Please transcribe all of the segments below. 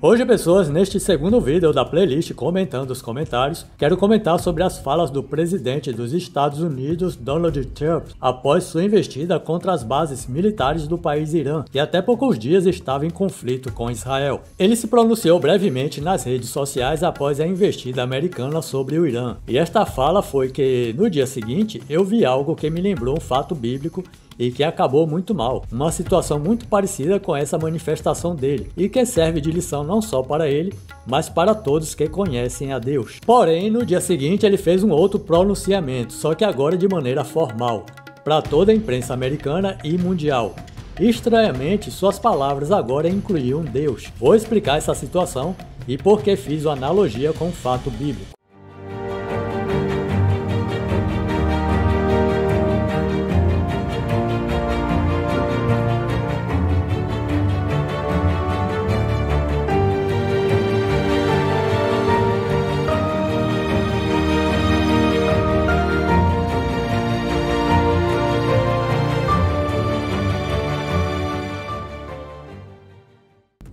Hoje, pessoas, neste segundo vídeo da playlist Comentando os Comentários, quero comentar sobre as falas do presidente dos Estados Unidos, Donald Trump, após sua investida contra as bases militares do país Irã, que até poucos dias estava em conflito com Israel. Ele se pronunciou brevemente nas redes sociais após a investida americana sobre o Irã, e esta fala foi que, no dia seguinte, eu vi algo que me lembrou um fato bíblico e que acabou muito mal, uma situação muito parecida com essa manifestação dele, e que serve de lição não só para ele, mas para todos que conhecem a Deus. Porém, no dia seguinte ele fez um outro pronunciamento, só que agora de maneira formal, para toda a imprensa americana e mundial. Estranhamente, suas palavras agora incluíam Deus. Vou explicar essa situação e por que fiz uma analogia com um fato bíblico.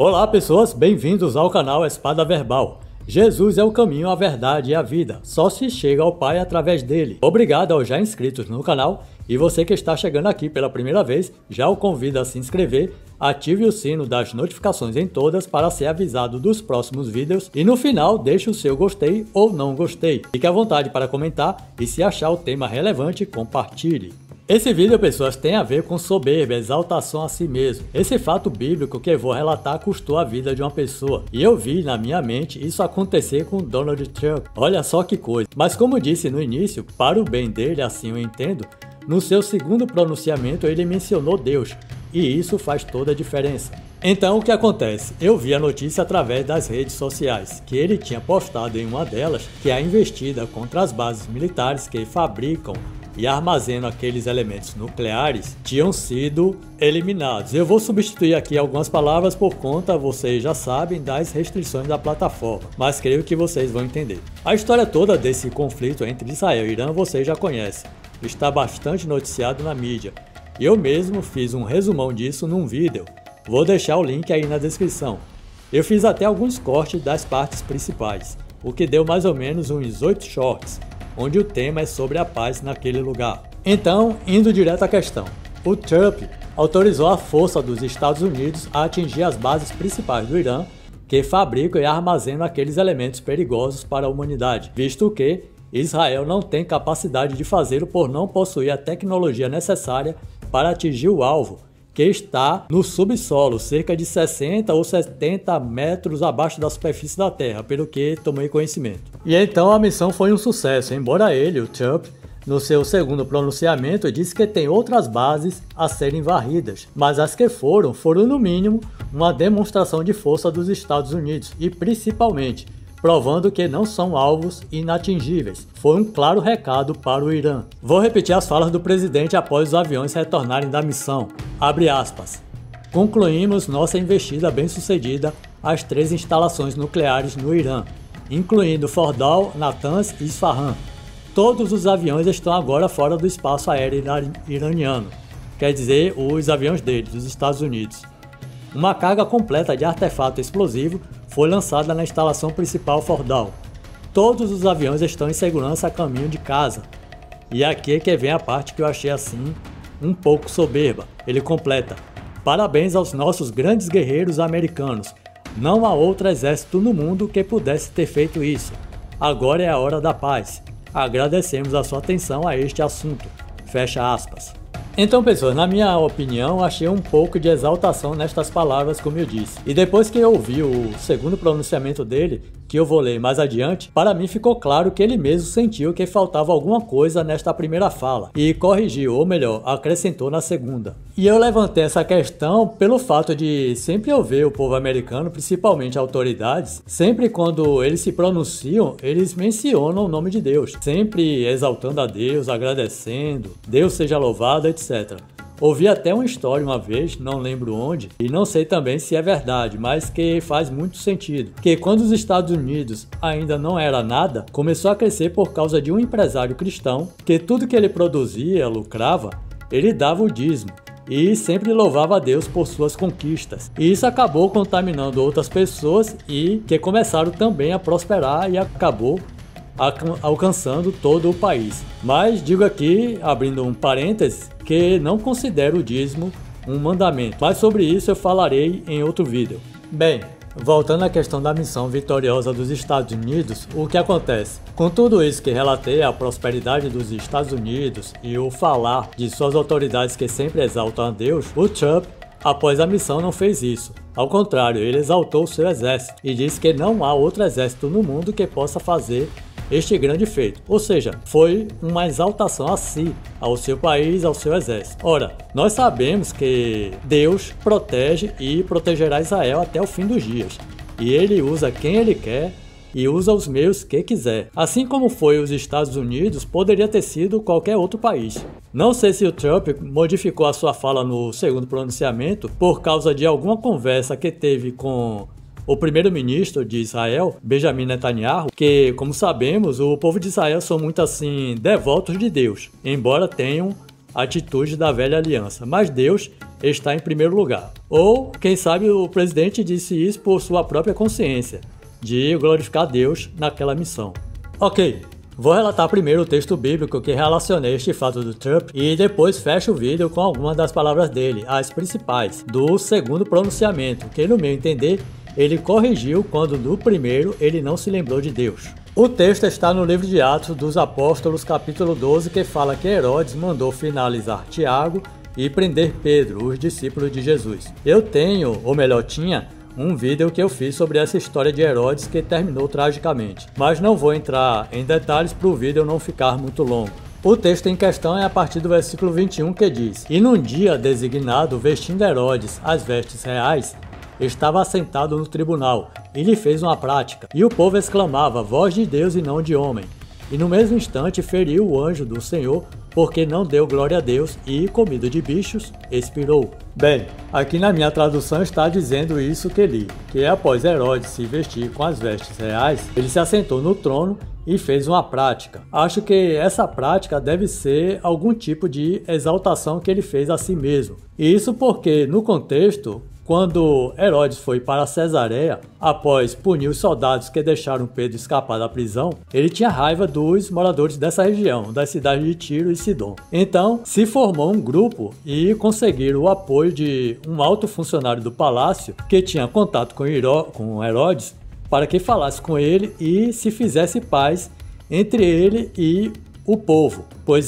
Olá pessoas, bem-vindos ao canal Espada Verbal. Jesus é o caminho, a verdade e a vida, só se chega ao Pai através dele. Obrigado aos já inscritos no canal, e você que está chegando aqui pela primeira vez, já o convido a se inscrever, ative o sino das notificações em todas para ser avisado dos próximos vídeos e no final deixe o seu gostei ou não gostei. Fique à vontade para comentar e se achar o tema relevante, compartilhe. Esse vídeo, pessoas, tem a ver com soberba, exaltação a si mesmo. Esse fato bíblico que eu vou relatar custou a vida de uma pessoa. E eu vi na minha mente isso acontecer com Donald Trump. Olha só que coisa. Mas como disse no início, para o bem dele, assim eu entendo, no seu segundo pronunciamento ele mencionou Deus. E isso faz toda a diferença. Então o que acontece? Eu vi a notícia através das redes sociais, que ele tinha postado em uma delas que a investida contra as bases militares que fabricam e armazenam aqueles elementos nucleares tinham sido eliminados. Eu vou substituir aqui algumas palavras por conta, vocês já sabem, das restrições da plataforma, mas creio que vocês vão entender. A história toda desse conflito entre Israel e Irã vocês já conhecem, está bastante noticiado na mídia. Eu mesmo fiz um resumão disso num vídeo, vou deixar o link aí na descrição. Eu fiz até alguns cortes das partes principais, o que deu mais ou menos uns 8 shorts, onde o tema é sobre a paz naquele lugar. Então, indo direto à questão, o Trump autorizou a força dos Estados Unidos a atingir as bases principais do Irã, que fabricam e armazenam aqueles elementos perigosos para a humanidade, visto que Israel não tem capacidade de fazê-lo por não possuir a tecnologia necessária para atingir o alvo, que está no subsolo, cerca de 60 ou 70 metros abaixo da superfície da Terra, pelo que tomei conhecimento. E então a missão foi um sucesso, embora ele, o Trump, no seu segundo pronunciamento, disse que tem outras bases a serem varridas, mas as que foram no mínimo uma demonstração de força dos Estados Unidos e principalmente provando que não são alvos inatingíveis. Foi um claro recado para o Irã. Vou repetir as falas do presidente após os aviões retornarem da missão. Abre aspas. Concluímos nossa investida bem-sucedida às 3 instalações nucleares no Irã, incluindo Fordow, Natanz e Isfahan. Todos os aviões estão agora fora do espaço aéreo iraniano, quer dizer, os aviões deles, dos Estados Unidos. Uma carga completa de artefato explosivo foi lançada na instalação principal Fordow. Todos os aviões estão em segurança a caminho de casa. E aqui é que vem a parte que eu achei assim um pouco soberba. Ele completa: parabéns aos nossos grandes guerreiros americanos. Não há outro exército no mundo que pudesse ter feito isso. Agora é a hora da paz. Agradecemos a sua atenção a este assunto. Fecha aspas. Então, pessoas, na minha opinião, achei um pouco de exaltação nestas palavras, como eu disse. E depois que eu ouvi o segundo pronunciamento dele, que eu vou ler mais adiante, para mim ficou claro que ele mesmo sentiu que faltava alguma coisa nesta primeira fala e corrigiu, ou melhor, acrescentou na segunda. E eu levantei essa questão pelo fato de sempre eu ver o povo americano, principalmente autoridades, sempre quando eles se pronunciam, eles mencionam o nome de Deus, sempre exaltando a Deus, agradecendo, Deus seja louvado, etc. Ouvi até uma história uma vez, não lembro onde, e não sei também se é verdade, mas que faz muito sentido. Que quando os Estados Unidos ainda não era nada, começou a crescer por causa de um empresário cristão, que tudo que ele produzia, lucrava, ele dava o dízimo. e sempre louvava a Deus por suas conquistas. E isso acabou contaminando outras pessoas e que começaram também a prosperar e acabou alcançando todo o país. Mas digo aqui, abrindo um parênteses, que não considero o dízimo um mandamento, mas sobre isso eu falarei em outro vídeo. Bem, voltando à questão da missão vitoriosa dos Estados Unidos, o que acontece? Com tudo isso que relatei, a prosperidade dos Estados Unidos e o falar de suas autoridades que sempre exaltam a Deus, o Trump, após a missão, não fez isso. Ao contrário, ele exaltou o seu exército e disse que não há outro exército no mundo que possa fazer este grande feito, ou seja, foi uma exaltação a si, ao seu país, ao seu exército. Ora, nós sabemos que Deus protege e protegerá Israel até o fim dos dias, e ele usa quem ele quer e usa os meios que quiser. Assim como foi os Estados Unidos, poderia ter sido qualquer outro país. Não sei se o Trump modificou a sua fala no segundo pronunciamento por causa de alguma conversa que teve com o primeiro-ministro de Israel, Benjamin Netanyahu, que, como sabemos, o povo de Israel são muito assim devotos de Deus, embora tenham atitude da velha aliança, mas Deus está em primeiro lugar. Ou, quem sabe, o presidente disse isso por sua própria consciência, de glorificar Deus naquela missão. Ok, vou relatar primeiro o texto bíblico que relacionei este fato do Trump e depois fecho o vídeo com algumas das palavras dele, as principais, do segundo pronunciamento, que no meu entender, ele corrigiu quando no primeiro ele não se lembrou de Deus. O texto está no livro de Atos dos Apóstolos, capítulo 12, que fala que Herodes mandou finalizar Tiago e prender Pedro, os discípulos de Jesus. Eu tenho, ou melhor tinha, um vídeo que eu fiz sobre essa história de Herodes que terminou tragicamente, mas não vou entrar em detalhes para o vídeo não ficar muito longo. O texto em questão é a partir do versículo 21 que diz: "E num dia designado, vestindo Herodes as vestes reais, estava assentado no tribunal, e lhe fez uma prática. E o povo exclamava, voz de Deus e não de homem. E no mesmo instante feriu o anjo do Senhor, porque não deu glória a Deus, e, comido de bichos, expirou." Bem, aqui na minha tradução está dizendo isso que li, que após Herodes se vestir com as vestes reais, ele se assentou no trono e fez uma prática. Acho que essa prática deve ser algum tipo de exaltação que ele fez a si mesmo. E isso porque, no contexto, quando Herodes foi para Cesareia, após punir os soldados que deixaram Pedro escapar da prisão, ele tinha raiva dos moradores dessa região, das cidades de Tiro e Sidom. Então, se formou um grupo e conseguiram o apoio de um alto funcionário do palácio que tinha contato com Herodes para que falasse com ele e se fizesse paz entre ele e o povo, pois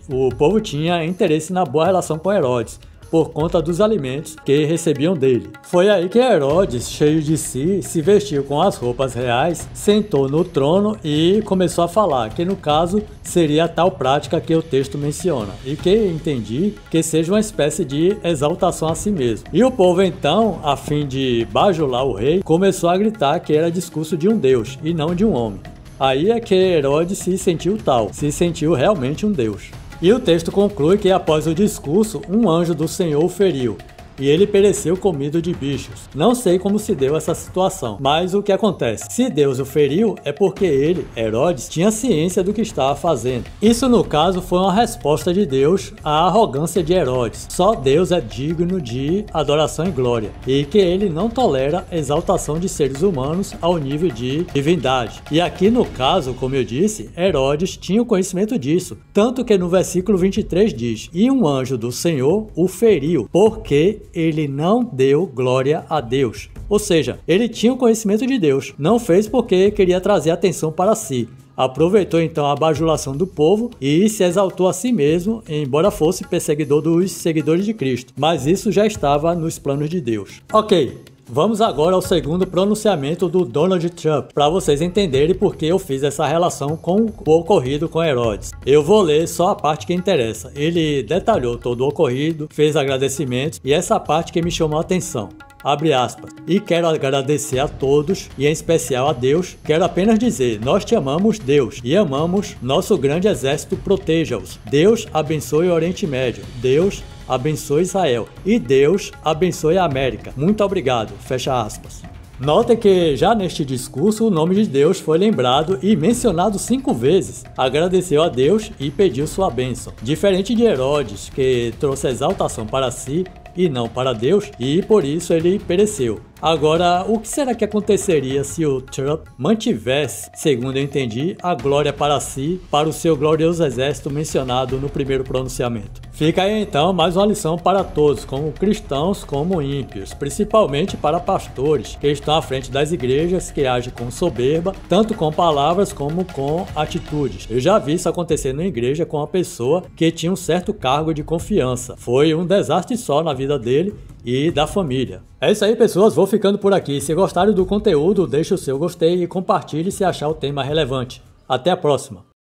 o povo tinha interesse na boa relação com Herodes, por conta dos alimentos que recebiam dele. Foi aí que Herodes, cheio de si, se vestiu com as roupas reais, sentou no trono e começou a falar, que no caso seria a tal prática que o texto menciona, e que entendi que seja uma espécie de exaltação a si mesmo. E o povo então, a fim de bajular o rei, começou a gritar que era discurso de um deus e não de um homem. Aí é que Herodes se sentiu tal, se sentiu realmente um deus. E o texto conclui que após o discurso, um anjo do Senhor o feriu, e ele pereceu comido de bichos. Não sei como se deu essa situação, mas o que acontece? Se Deus o feriu, é porque ele, Herodes, tinha ciência do que estava fazendo. Isso no caso foi uma resposta de Deus à arrogância de Herodes. Só Deus é digno de adoração e glória, e que ele não tolera exaltação de seres humanos ao nível de divindade. E aqui no caso, como eu disse, Herodes tinha o conhecimento disso, tanto que no versículo 23 diz, e um anjo do Senhor o feriu, porque ele não deu glória a Deus. Ou seja, ele tinha o conhecimento de Deus, não fez porque queria trazer atenção para si. Aproveitou então a bajulação do povo e se exaltou a si mesmo, embora fosse perseguidor dos seguidores de Cristo. Mas isso já estava nos planos de Deus. Ok, vamos agora ao segundo pronunciamento do Donald Trump, para vocês entenderem por que eu fiz essa relação com o ocorrido com Herodes. Eu vou ler só a parte que interessa. Ele detalhou todo o ocorrido, fez agradecimentos e essa parte que me chamou a atenção. Abre aspas. E quero agradecer a todos, e em especial a Deus. Quero apenas dizer, nós te amamos, Deus, e amamos nosso grande exército, proteja-os. Deus abençoe o Oriente Médio. Deus abençoe Israel. E Deus abençoe a América. Muito obrigado. Fecha aspas. Notem que já neste discurso o nome de Deus foi lembrado e mencionado 5 vezes. Agradeceu a Deus e pediu sua bênção. Diferente de Herodes, que trouxe exaltação para si e não para Deus, e por isso ele pereceu. Agora, o que será que aconteceria se o Trump mantivesse, segundo eu entendi, a glória para si, para o seu glorioso exército mencionado no primeiro pronunciamento? Fica aí então mais uma lição para todos, como cristãos como ímpios, principalmente para pastores que estão à frente das igrejas, que agem com soberba, tanto com palavras como com atitudes. Eu já vi isso acontecer na igreja com uma pessoa que tinha um certo cargo de confiança. Foi um desastre só na vida dele e da família. É isso aí, pessoas, vou ficando por aqui. Se gostaram do conteúdo, deixe o seu gostei e compartilhe se achar o tema relevante. Até a próxima!